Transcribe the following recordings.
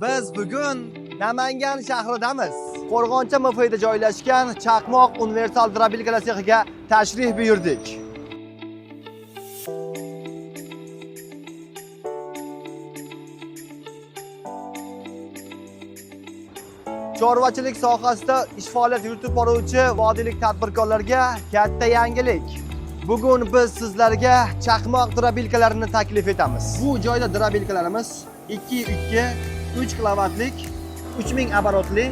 Biz bugun Namangan shahridamiz. Qo'rg'oncha mufida joylashgan Chaqmoq universal drobilkalar sexiga tashrif buyurdik. Chorvachilik sohasida ish faoliyat yuritib boruvchi vodiylik tadbirkorlarga katta yangilik. Bugun biz sizlarga Chaqmoq drobilkalarini taklif etamiz. Bu joyda drobilkalarimiz 2.2 3 kilovatlik 3000 оборотli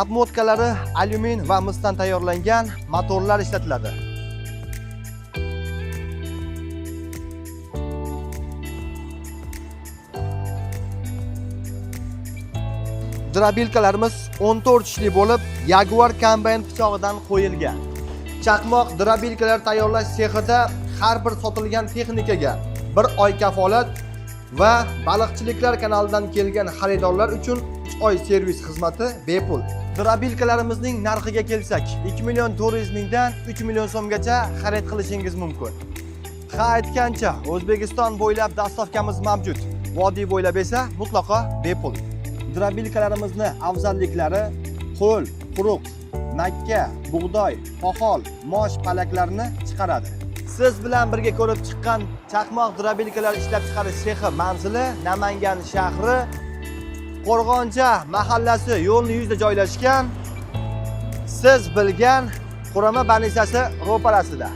obmotkalari alyumin va misdan tayyorlangan motorlar ishlatiladi. Drobilkalarimiz 14 tishli bo'lib, Jaguar kombayn pichog'idan qo'yilgan. Chaqmoq drobilkalar tayyorlash sexida har bir sotilgan texnikaga 1 oy kafolat va baliqchiliklar kanalidan kelgan xaridorlar uchun 3 oy servis xizmati bepul. Drobilkalarimizning narxiga kelsak, 2.400.000 mingdan 3 million so'mgacha xarid qilishingiz mumkin. Ha aytgancha, O'zbekiston bo'ylab dastavkamiz mavjud. Vodiy bo'ylab esa mutlaqo bepul. Drobilkalarimizni afzalliklari qo'l, quruq, makka, bug'doy, poxol, mosh palaklarini chiqaradi. Siz bilan birga ko'rib chiqqan Chaqmoq drobilkalar ishlab chiqarish sexi manzili Namangan shahri Qo'rg'oncha mahallasi yo'lning yuzida joylashgan. Siz bilgan Qurama banisasi ro'parasida.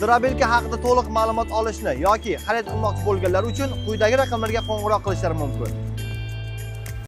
Drobilka haqida to'liq ma'lumot olishni yoki xarid qilmoqchi bo'lganlar uchun quyidagi raqamlarga qo'ng'iroq qilishlari mumkin.